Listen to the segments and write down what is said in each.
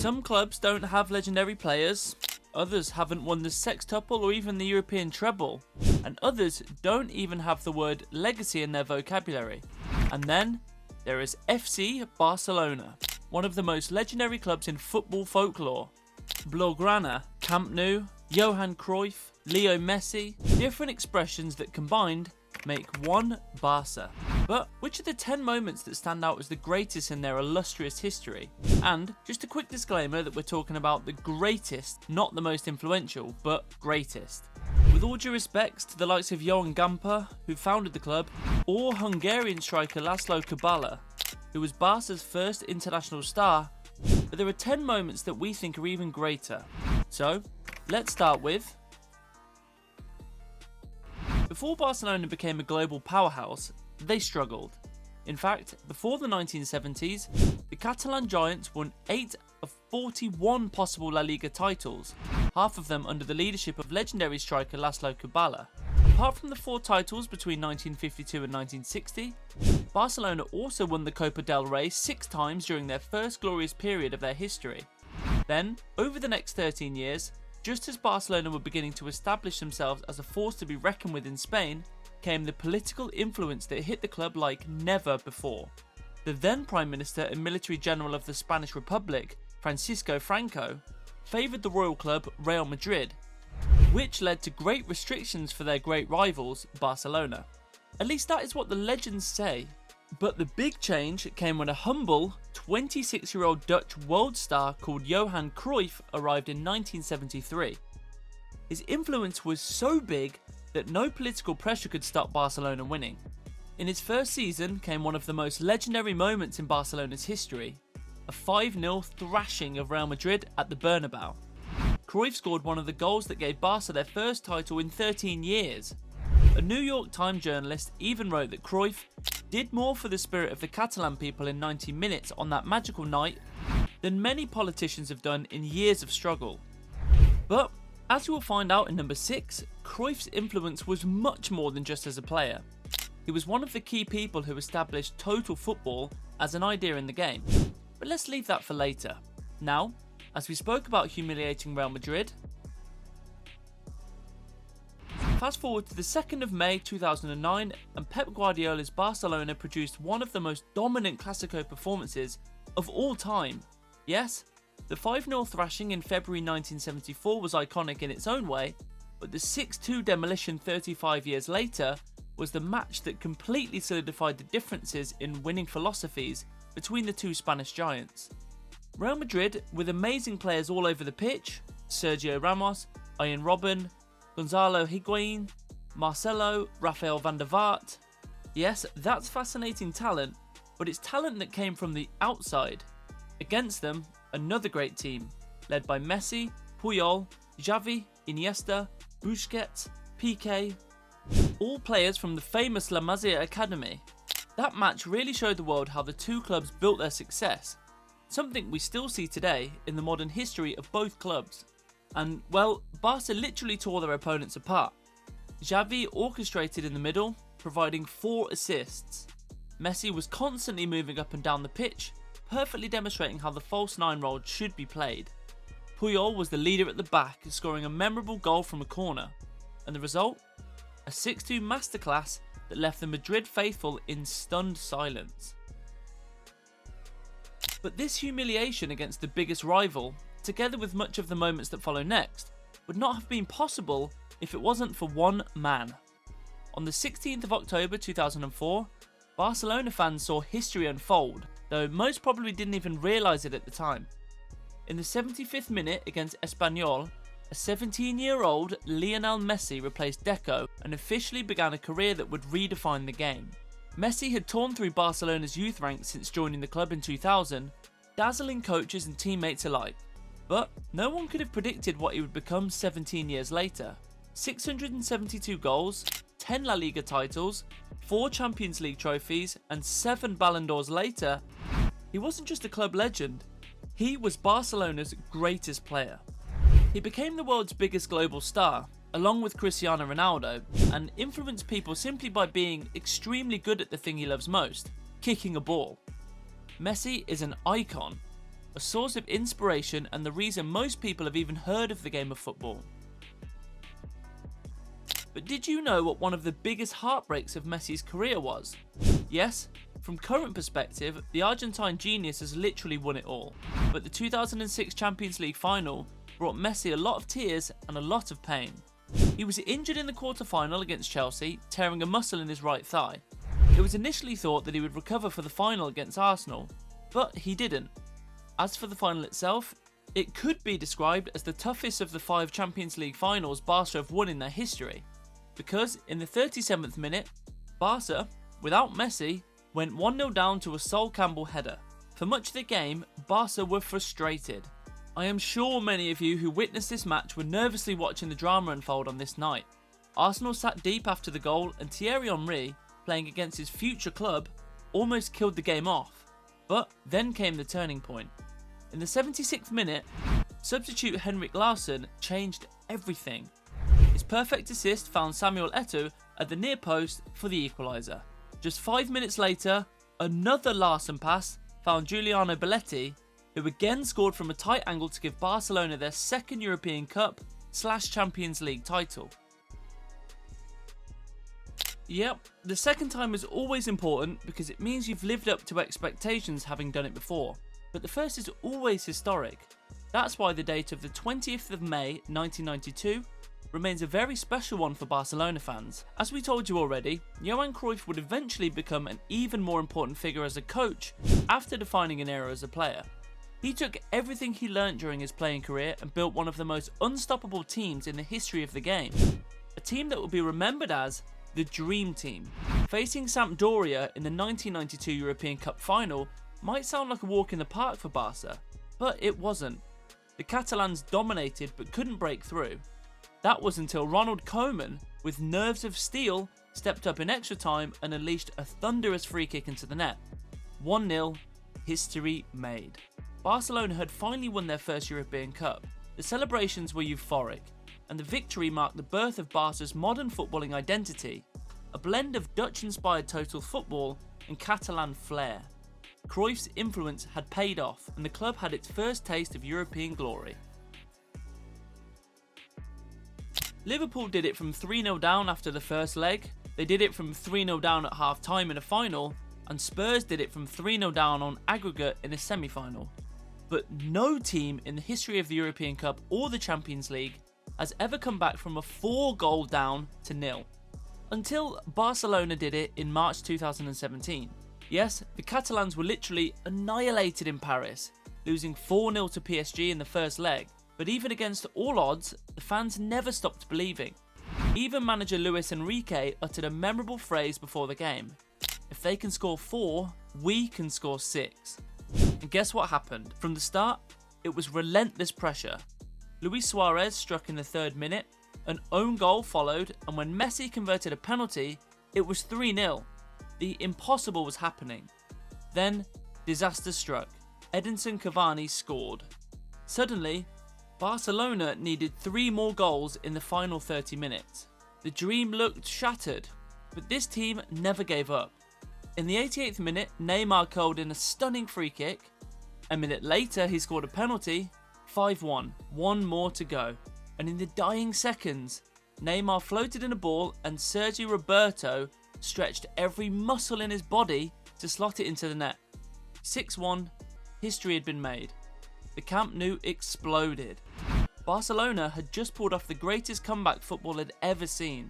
Some clubs don't have legendary players, others haven't won the sextuple or even the European treble, and others don't even have the word legacy in their vocabulary. And then there is FC Barcelona, one of the most legendary clubs in football folklore. Blaugrana, Camp Nou, Johan Cruyff, Leo Messi, different expressions that combined make one Barca. But which are the 10 moments that stand out as the greatest in their illustrious history? And just a quick disclaimer that we're talking about the greatest, not the most influential, but greatest. With all due respects to the likes of Johan Gamper, who founded the club, or Hungarian striker Laszlo Kubala, who was Barca's first international star, but there are 10 moments that we think are even greater. So, let's start with... Before Barcelona became a global powerhouse, they struggled. In fact, before the 1970s, the Catalan Giants won 8 of 41 possible La Liga titles, half of them under the leadership of legendary striker Laszlo Kubala. Apart from the 4 titles between 1952 and 1960, Barcelona also won the Copa del Rey 6 times during their first glorious period of their history. Then, over the next 13 years, just as Barcelona were beginning to establish themselves as a force to be reckoned with in Spain, came the political influence that hit the club like never before. The then Prime Minister and Military General of the Spanish Republic, Francisco Franco, favoured the royal club Real Madrid, which led to great restrictions for their great rivals, Barcelona. At least that is what the legends say. But the big change came when a humble 26-year-old Dutch world star called Johan Cruyff arrived in 1973. His influence was so big that no political pressure could stop Barcelona winning. In his first season came one of the most legendary moments in Barcelona's history, a 5-0 thrashing of Real Madrid at the Bernabeu. Cruyff scored one of the goals that gave Barca their first title in 13 years. A New York Times journalist even wrote that Cruyff did more for the spirit of the Catalan people in 90 minutes on that magical night than many politicians have done in years of struggle. But, as you will find out in number 6, Cruyff's influence was much more than just as a player. He was one of the key people who established total football as an idea in the game. But let's leave that for later. Now, as we spoke about humiliating Real Madrid, fast forward to the 2nd of May 2009 and Pep Guardiola's Barcelona produced one of the most dominant Clásico performances of all time. Yes, the 5-0 thrashing in February 1974 was iconic in its own way, but the 6-2 demolition 35 years later was the match that completely solidified the differences in winning philosophies between the two Spanish giants. Real Madrid, with amazing players all over the pitch, Sergio Ramos, Ian Robben, Gonzalo Higuain, Marcelo, Rafael van der Vaart. Yes, that's fascinating talent, but it's talent that came from the outside. Against them, another great team, led by Messi, Puyol, Xavi, Iniesta, Busquets, Piqué, all players from the famous La Masia Academy. That match really showed the world how the two clubs built their success, something we still see today in the modern history of both clubs. And, well, Barca literally tore their opponents apart. Xavi orchestrated in the middle, providing 4 assists. Messi was constantly moving up and down the pitch, perfectly demonstrating how the false 9 role should be played. Puyol was the leader at the back, scoring a memorable goal from a corner. And the result? A 6-2 masterclass that left the Madrid faithful in stunned silence. But this humiliation against the biggest rival, together with much of the moments that follow next, would not have been possible if it wasn't for one man. On the 16th of October 2004, Barcelona fans saw history unfold, though most probably didn't even realise it at the time. In the 75th minute against Espanyol, a 17-year-old Lionel Messi replaced Deco and officially began a career that would redefine the game. Messi had torn through Barcelona's youth ranks since joining the club in 2000, dazzling coaches and teammates alike. But no one could have predicted what he would become 17 years later. 672 goals, 10 La Liga titles, 4 Champions League trophies, and 7 Ballon d'Ors later, he wasn't just a club legend, he was Barcelona's greatest player. He became the world's biggest global star, along with Cristiano Ronaldo, and influenced people simply by being extremely good at the thing he loves most, kicking a ball. Messi is an icon. a source of inspiration and the reason most people have even heard of the game of football. But did you know what one of the biggest heartbreaks of Messi's career was? Yes, from current perspective, the Argentine genius has literally won it all. But the 2006 Champions League final brought Messi a lot of tears and a lot of pain. He was injured in the quarter-final against Chelsea, tearing a muscle in his right thigh. It was initially thought that he would recover for the final against Arsenal, but he didn't. As for the final itself, it could be described as the toughest of the 5 Champions League finals Barca have won in their history. Because in the 37th minute, Barca, without Messi, went 1-0 down to a Sol Campbell header. For much of the game, Barca were frustrated. I am sure many of you who witnessed this match were nervously watching the drama unfold on this night. Arsenal sat deep after the goal and Thierry Henry, playing against his future club, almost killed the game off. But then came the turning point. In the 76th minute, substitute Henrik Larsson changed everything. His perfect assist found Samuel Eto'o at the near post for the equaliser. Just 5 minutes later, another Larsson pass found Giuliano Belletti, who again scored from a tight angle to give Barcelona their second European Cup/Champions League title. Yep, the second time is always important because it means you've lived up to expectations having done it before, but the first is always historic. That's why the date of the 20th of May 1992 remains a very special one for Barcelona fans. As we told you already, Johan Cruyff would eventually become an even more important figure as a coach after defining an era as a player. He took everything he learnt during his playing career and built one of the most unstoppable teams in the history of the game. A team that will be remembered as the Dream Team. Facing Sampdoria in the 1992 European Cup final might sound like a walk in the park for Barca, but it wasn't. The Catalans dominated but couldn't break through. That was until Ronald Koeman, with nerves of steel, stepped up in extra time and unleashed a thunderous free kick into the net. 1-0, history made. Barcelona had finally won their first European Cup. The celebrations were euphoric, and the victory marked the birth of Barca's modern footballing identity, a blend of Dutch-inspired total football and Catalan flair. Cruyff's influence had paid off, and the club had its first taste of European glory. Liverpool did it from 3-0 down after the first leg, they did it from 3-0 down at half time in a final, and Spurs did it from 3-0 down on aggregate in a semi-final. But no team in the history of the European Cup or the Champions League has ever come back from a 4-goal down to 0. Until Barcelona did it in March 2017. Yes, the Catalans were literally annihilated in Paris, losing 4-0 to PSG in the first leg. But even against all odds, the fans never stopped believing. Even manager Luis Enrique uttered a memorable phrase before the game: "If they can score 4, we can score 6. And guess what happened? From the start, it was relentless pressure. Luis Suarez struck in the 3rd minute, an own goal followed, and when Messi converted a penalty, it was 3-0. The impossible was happening. Then, disaster struck. Edinson Cavani scored. Suddenly, Barcelona needed 3 more goals in the final 30 minutes. The dream looked shattered, but this team never gave up. In the 88th minute, Neymar curled in a stunning free kick. A minute later, he scored a penalty. 5-1, 1 more to go. And in the dying seconds, Neymar floated in a ball and Sergio Roberto stretched every muscle in his body to slot it into the net. 6-1, history had been made. The Camp Nou exploded. Barcelona had just pulled off the greatest comeback football had ever seen.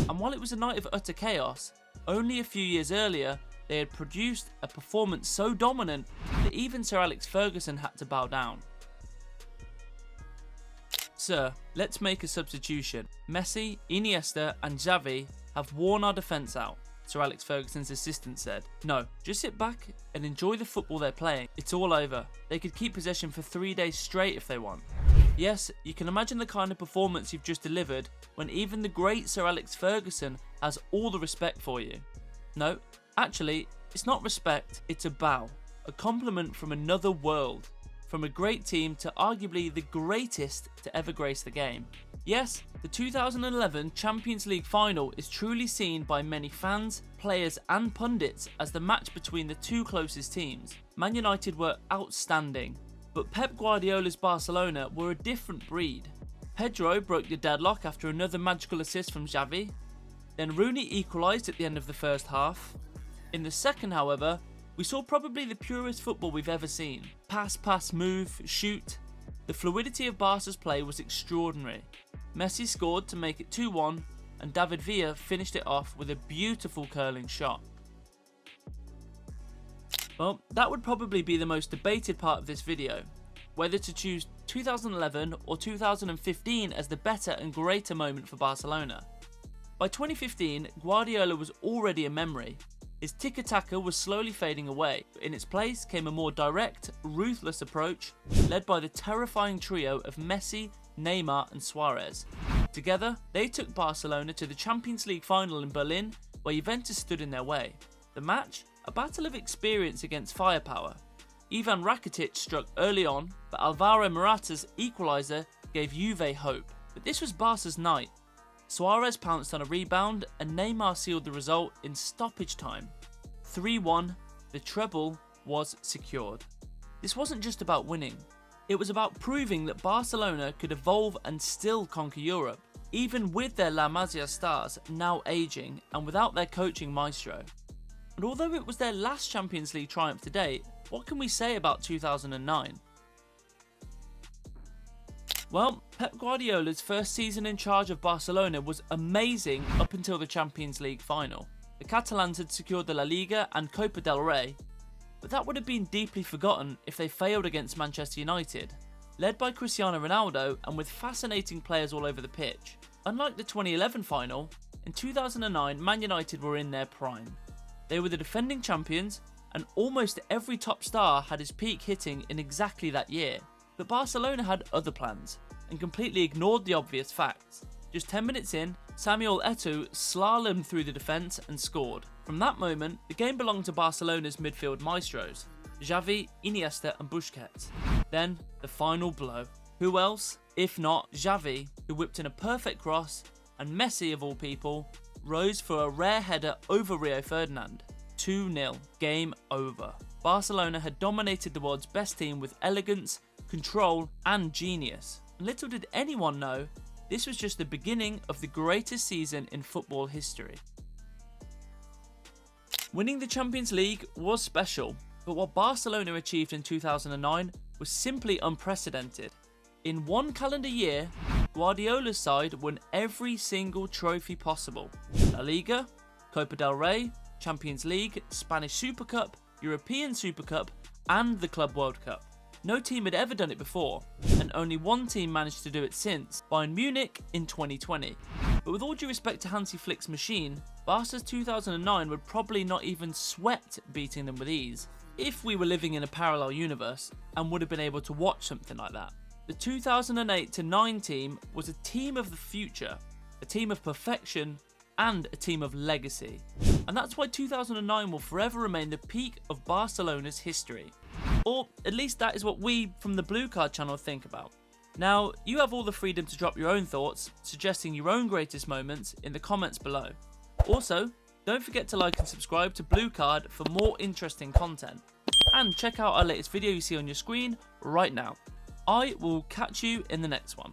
And while it was a night of utter chaos, only a few years earlier they had produced a performance so dominant that even Sir Alex Ferguson had to bow down. Sir, let's make a substitution. Messi, Iniesta and Xavi have worn our defence out, Sir Alex Ferguson's assistant said. No, just sit back and enjoy the football they're playing. It's all over. They could keep possession for 3 days straight if they want. Yes, you can imagine the kind of performance you've just delivered when even the great Sir Alex Ferguson has all the respect for you. No, actually, it's not respect, it's a bow. A compliment from another world. From a great team to arguably the greatest to ever grace the game. Yes, the 2011 Champions League final is truly seen by many fans, players and pundits as the match between the two closest teams. Man United were outstanding, But Pep Guardiola's Barcelona were a different breed. Pedro broke the deadlock after another magical assist from Xavi. Then Rooney equalised at the end of the first half. In the second, however, we saw probably the purest football we've ever seen. Pass, move, shoot. The fluidity of Barca's play was extraordinary. Messi scored to make it 2-1, and David Villa finished it off with a beautiful curling shot. Well, that would probably be the most debated part of this video, whether to choose 2011 or 2015 as the better and greater moment for Barcelona. By 2015, Guardiola was already a memory. His tiki-taka was slowly fading away, but in its place came a more direct, ruthless approach, led by the terrifying trio of Messi, Neymar and Suarez. Together, they took Barcelona to the Champions League final in Berlin, where Juventus stood in their way. The match? A battle of experience against firepower. Ivan Rakitic struck early on, but Alvaro Morata's equaliser gave Juve hope. But this was Barca's night. Suarez pounced on a rebound and Neymar sealed the result in stoppage time. 3-1, the treble was secured. This wasn't just about winning. It was about proving that Barcelona could evolve and still conquer Europe, even with their La Masia stars now aging and without their coaching maestro. And although it was their last Champions League triumph to date, what can we say about 2009? Well, Pep Guardiola's first season in charge of Barcelona was amazing up until the Champions League final. The Catalans had secured the La Liga and Copa del Rey, but that would have been deeply forgotten if they failed against Manchester United. Led by Cristiano Ronaldo and with fascinating players all over the pitch. Unlike the 2011 final, in 2009 Man United were in their prime. They were the defending champions, and almost every top star had his peak hitting in exactly that year. But Barcelona had other plans, and completely ignored the obvious facts. Just 10 minutes in, Samuel Eto'o slalomed through the defence and scored. From that moment, the game belonged to Barcelona's midfield maestros, Xavi, Iniesta and Busquets. Then, the final blow. Who else, if not Xavi, who whipped in a perfect cross, and Messi, of all people, rose for a rare header over Rio Ferdinand. 2-0, game over. Barcelona had dominated the world's best team with elegance, control and genius. Little did anyone know, this was just the beginning of the greatest season in football history. Winning the Champions League was special, but what Barcelona achieved in 2009 was simply unprecedented. In one calendar year, Guardiola's side won every single trophy possible. La Liga, Copa del Rey, Champions League, Spanish Super Cup, European Super Cup and the Club World Cup. No team had ever done it before, and only one team managed to do it since, Bayern Munich in 2020. But with all due respect to Hansi Flick's machine, Barca's 2009 would probably not even sweat beating them with ease, if we were living in a parallel universe and would have been able to watch something like that. The 2008-9 team was a team of the future, a team of perfection, and a team of legacy. And that's why 2009 will forever remain the peak of Barcelona's history. Or at least that is what we from the Blue Card channel think about. Now, you have all the freedom to drop your own thoughts, suggesting your own greatest moments in the comments below. Also, don't forget to like and subscribe to Blue Card for more interesting content. And check out our latest video you see on your screen right now. I will catch you in the next one.